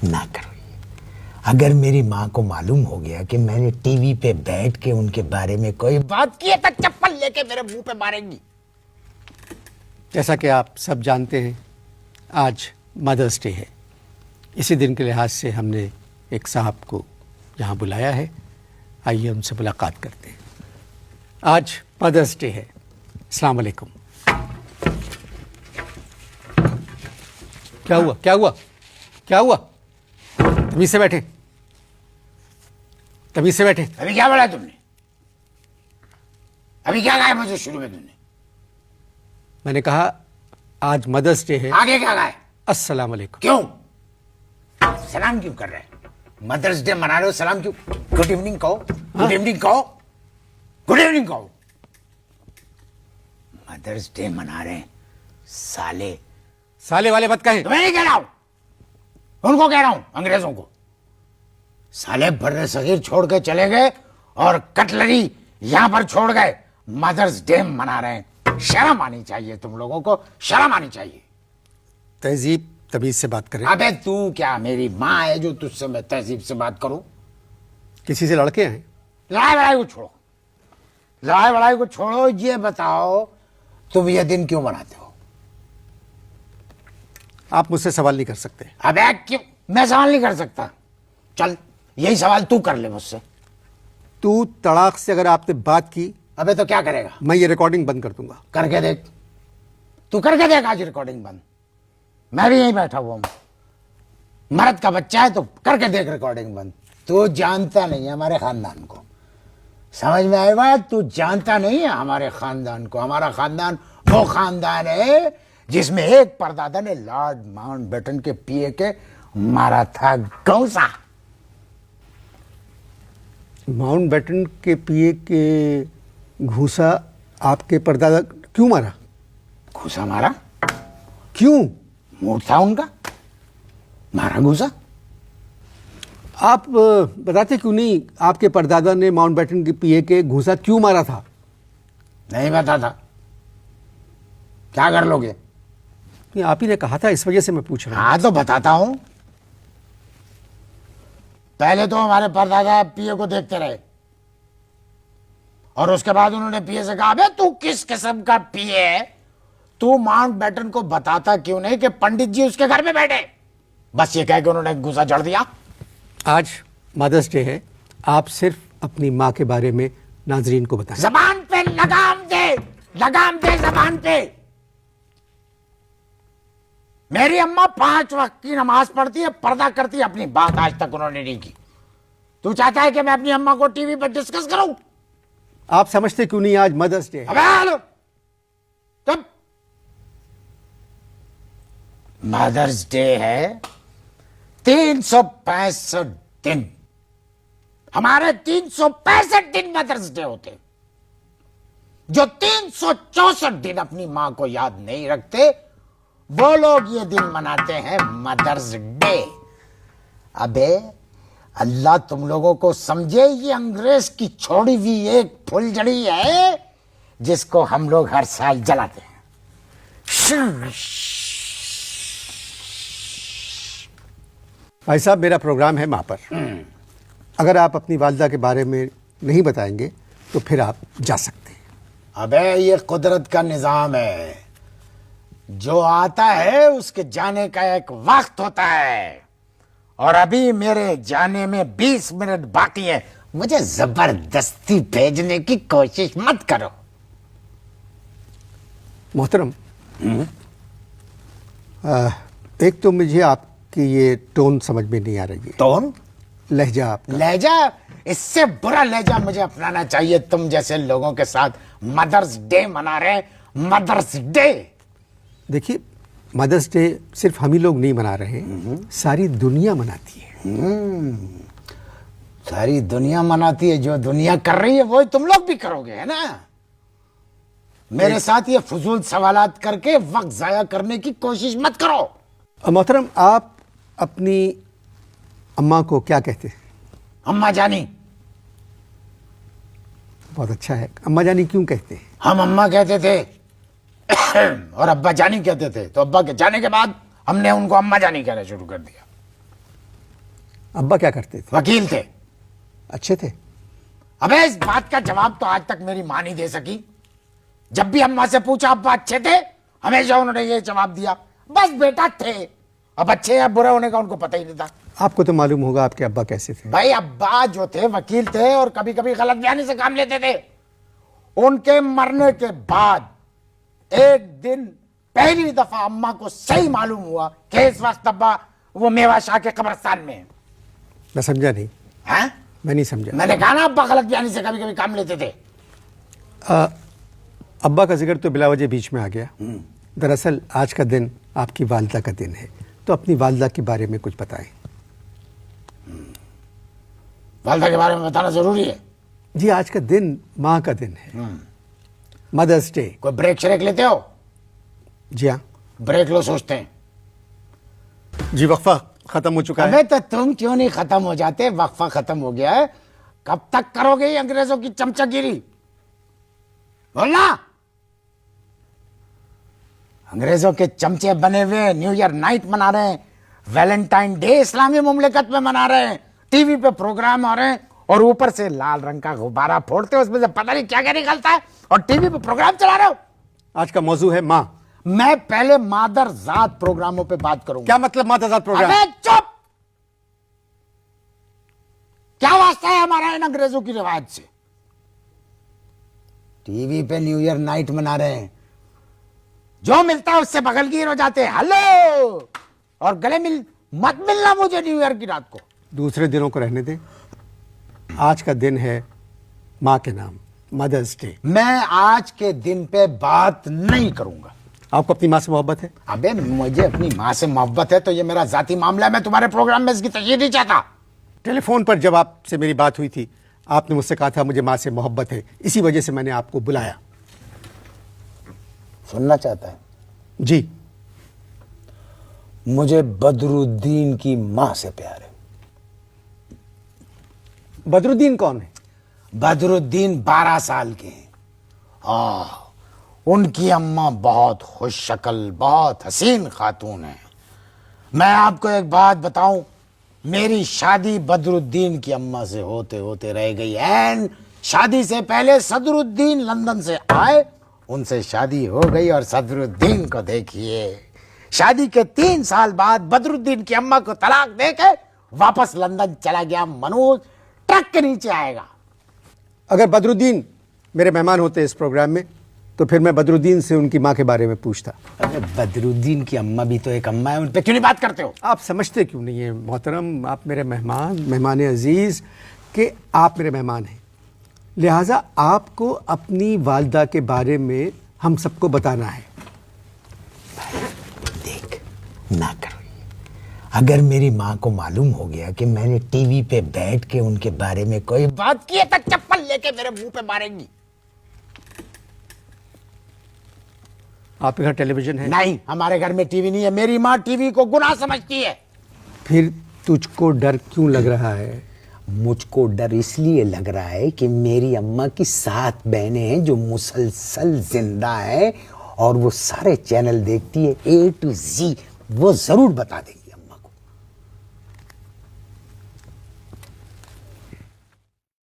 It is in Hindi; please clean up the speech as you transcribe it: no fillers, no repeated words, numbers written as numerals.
ना करो ये। अगर मेरी माँ को मालूम हो गया कि मैंने टीवी पे बैठ के उनके बारे में कोई बात की है तो चप्पल लेके मेरे मुंह पे मारेंगी। जैसा कि आप सब जानते हैं, आज मदर्स डे है। इसी दिन के लिहाज से हमने एक साहब को यहाँ बुलाया है। आइए उनसे मुलाकात करते हैं। आज मदर्स डे है। अस्सलाम वालेकुम। क्या हुआ क्या हुआ क्या हुआ? तमीज से बैठे, तमीज से बैठे। अभी क्या बोला तुमने? अभी क्या कहा मुझे शुरू में तुमने? मैंने कहा आज मदर्स डे है। आगे क्या कहा? अस्सलाम वालेकुम। क्यों सलाम क्यों कर रहे हैं? मदर्स डे मना रहे हो, सलाम क्यों? गुड इवनिंग कहो, गुड इवनिंग कहो, गुड इवनिंग कहो। मदर्स डे मना रहे हैं साले। साले वाले मत कहें। तुम्हें नहीं कह रहा हूं, उनको कह रहा हूं, अंग्रेजों को। साले बर्रे सगीर छोड़ के चले गए और कटलरी यहां पर छोड़ गए। मदर्स डे मना रहे हैं। शर्म आनी चाहिए तुम लोगों को, शर्म आनी चाहिए। तहजीब तमीज से बात करें। अबे तू क्या मेरी माँ है जो तुझसे मैं तहजीब से बात करूं? किसी से लड़के हैं? लड़ाई बड़ाई को छोड़ो, लड़ाई बड़ाई को छोड़ो। ये बताओ तुम ये दिन क्यों मनाते हो? आप मुझसे सवाल नहीं कर सकते। अबे क्यों? मैं सवाल नहीं कर सकता। चल यही सवाल तू कर ले मुझसे। तू तड़ाक से अगर आपने बात की, अबे तो क्या करेगा? मैं ये रिकॉर्डिंग बंद कर दूंगा। करके देख, तू करके देख आज रिकॉर्डिंग बंद। मैं भी यहीं बैठा हुआ हूं। मर्द का बच्चा है तो करके देख रिकॉर्डिंग बंद। तू जानता नहीं है हमारे खानदान को, समझ में आए बात? तू जानता नहीं है हमारे खानदान को। हमारा खानदान वो खानदान है जिसमें एक परदादा ने लॉर्ड माउंटबेटन के पिए के मारा था गौसा। माउंटबेटन के पिए के घूसा आपके परदादा क्यों मारा? घूसा मारा? क्यों? मूड था उनका, मारा घूसा। आप बताते क्यों नहीं आपके परदादा ने माउंटबेटन के पिए के घूसा क्यों मारा था? नहीं बता था, क्या कर लोगे? ये आप ही ने कहा था, इस वजह से मैं पूछ रहा हूं। हाँ तो बताता हूं। पहले तो हमारे परदादा पिए को देखते रहे और उसके बाद उन्होंने पिए से कहा, बे तू किस किस्म का पिए है? तू माउंटबेटन को बताता क्यों नहीं कि पंडित जी उसके घर में बैठे? बस ये कह के उन्होंने गुस्सा जड़ दिया। आज मदर्स डे है, आप सिर्फ अपनी माँ के बारे में नाजरीन को बताएं। जबान पे लगाम दे, लगाम दे जबान पे। मेरी अम्मा 5 वक्त की नमाज पढ़ती है, पर्दा करती है, अपनी बात आज तक उन्होंने नहीं की। तू चाहता है कि मैं अपनी अम्मा को टीवी पर डिस्कस करूं? आप समझते क्यों नहीं आज मदर्स डे है? अबे हेलो, तब मदर्स डे है 365 दिन। हमारे 365 दिन मदर्स डे होते। जो 364 दिन अपनी मां को याद नहीं रखते वो लोग ये दिन मनाते हैं मदर्स डे। अबे अल्लाह तुम लोगों को समझे, ये अंग्रेज की छोड़ी हुई एक फुलझड़ी है जिसको हम लोग हर साल जलाते हैं। भाई साहब, मेरा प्रोग्राम है माँ पर। अगर आप अपनी वालदा के बारे में नहीं बताएंगे तो फिर आप जा सकते हैं। अबे ये कुदरत का निजाम है, जो आता है उसके जाने का एक वक्त होता है और अभी मेरे जाने में 20 मिनट बाकी है। मुझे जबरदस्ती भेजने की कोशिश मत करो। मोहतरम, एक तो मुझे आपकी ये टोन समझ में नहीं आ रही है। टोन? लहजा आपका। लहजा? इससे बुरा लहजा मुझे अपनाना चाहिए तुम जैसे लोगों के साथ मदर्स डे मना रहे हैं। मदर्स डे, देखिए, मदर्स डे सिर्फ हम ही लोग नहीं मना रहे हैं, सारी दुनिया मनाती है। सारी दुनिया मनाती है। जो दुनिया कर रही है वही तुम लोग भी करोगे, है ना? मेरे साथ ये फजूल सवालात करके वक्त जाया करने की कोशिश मत करो। मोहतरम, आप अपनी अम्मा को क्या कहते हैं? अम्मा जानी। बहुत अच्छा है। अम्मा जानी क्यों कहते हैं? हम अम्मा कहते थे और अब्बा जानी कहते थे, तो अब्बा के जाने के बाद हमने उनको अम्मा जानी कहना शुरू कर दिया। अब्बा क्या करते थे? वकील थे। अच्छे थे? अबे इस बात का जवाब तो आज तक मेरी मां नहीं दे सकी। जब भी अम्मा से पूछा अब्बा अच्छे थे, हमेशा उन्होंने ये जवाब दिया, बस बेटा थे। अब अच्छे या बुरे होने का उनको पता ही नहीं था। आपको तो मालूम होगा आपके अब्बा कैसे थे। भाई अब्बा जो थे वकील थे और कभी कभी गलत बयानी से काम लेते थे। उनके मरने के बाद एक दिन पहली दफा अम्मा को सही मालूम हुआ कि इस वक्त अब्बा वो मेवा शाह के कब्रिस्तान में है। मैं समझा नहीं। हैं? मैं नहीं समझा। मैंने कहा ना अब्बा गलत बयानी से कभी कभी काम लेते थे। अब्बा का जिक्र तो बिला वजह बीच में आ गया। दरअसल आज का दिन आपकी वालदा का दिन है, तो अपनी वालदा के बारे में कुछ बताएं। वालदा के बारे में बताना जरूरी है। जी, आज का दिन माँ का दिन है, मदर्स डे। कोई ब्रेक श्रेक लेते हो? जी हाँ। ब्रेक लो, सोचते हैं। जी, वक्फा खत्म हो चुका है। अबे तो तुम क्यों नहीं खत्म हो जाते? वक्फा खत्म हो गया है, कब तक करोगे ये अंग्रेजों की चमचागिरी? बोलना। अंग्रेजों के चमचे बने हुए न्यू ईयर नाइट मना रहे हैं, वैलेंटाइन डे इस्लामी मुमलिकत में मना रहे हैं, टीवी पे प्रोग्राम आ रहे हैं और ऊपर से लाल रंग का गुब्बारा फोड़ते हो, उसमें से पता नहीं क्या क्या निकलता है और टीवी पे प्रोग्राम चला रहे हो। आज का मौजू है माँ। मैं पहले मादर जात प्रोग्रामों पे बात करूंगा। क्या मतलब मादरजात प्रोग्राम? अबे चुप! क्या वास्ता है हमारा इन अंग्रेजों की रिवाज से? टीवी पे न्यू ईयर नाइट मना रहे हैं, जो मिलता है उससे बगलगीर हो जाते हैं, हेलो, और गले मत मिलना मुझे न्यू ईयर की रात को। दूसरे दिनों को रहने दें। आज का दिन है माँ के नाम, मदर्स डे। मैं आज के दिन पे बात नहीं करूंगा। आपको अपनी माँ से मोहब्बत है? अबे मुझे अपनी माँ से मोहब्बत है तो ये मेरा जाती मामला है, मैं तुम्हारे प्रोग्राम में इसकी तशरीह नहीं चाहता। टेलीफोन पर जब आपसे मेरी बात हुई थी, आपने मुझसे कहा था मुझे माँ से मोहब्बत है, इसी वजह से मैंने आपको बुलाया। सुनना चाहता है? जी। मुझे बदरुद्दीन की माँ से प्यार है। बदरुद्दीन कौन है? बदरुद्दीन 12 साल के हैं। उनकी अम्मा बहुत खुश शक्ल, बहुत हसीन खातून है। मैं आपको एक बात बताऊं, मेरी शादी बदरुद्दीन की अम्मा से होते होते रह गई। एंड शादी से पहले सदरुद्दीन लंदन से आए, उनसे शादी हो गई और सदरुद्दीन को देखिए, शादी के 3 साल बाद बदरुद्दीन की अम्मा को तलाक देके वापस लंदन चला गया। मनोज ट्रक के नीचे आएगा। अगर बदरुद्दीन मेरे मेहमान होते इस प्रोग्राम में, तो फिर मैं बदरुद्दीन से उनकी माँ के बारे में पूछता। अरे बदरुद्दीन की अम्मा भी तो एक अम्मा है, उन पे क्यों नहीं बात करते हो? आप समझते क्यों नहीं है मोहतरम, आप मेरे मेहमान अजीज के आप मेरे मेहमान हैं, लिहाजा आपको अपनी वालदा के बारे में हम सबको बताना है। देख, ना करो ये। अगर मेरी माँ को मालूम हो गया कि मैंने टीवी पे बैठ के उनके बारे में कोई बात की है तो चप्पल लेके मेरे मुंह पे मारेंगी। आपके घर टेलीविजन है? नहीं, हमारे घर में टीवी नहीं है। मेरी माँ टीवी को गुनाह समझती है। फिर तुझको डर क्यों लग रहा है? मुझको डर इसलिए लग रहा है कि मेरी अम्मा की 7 बहनें हैं जो मुसलसल जिंदा हैं और वो सारे चैनल देखती है, A to Z, वो जरूर बता देंगी।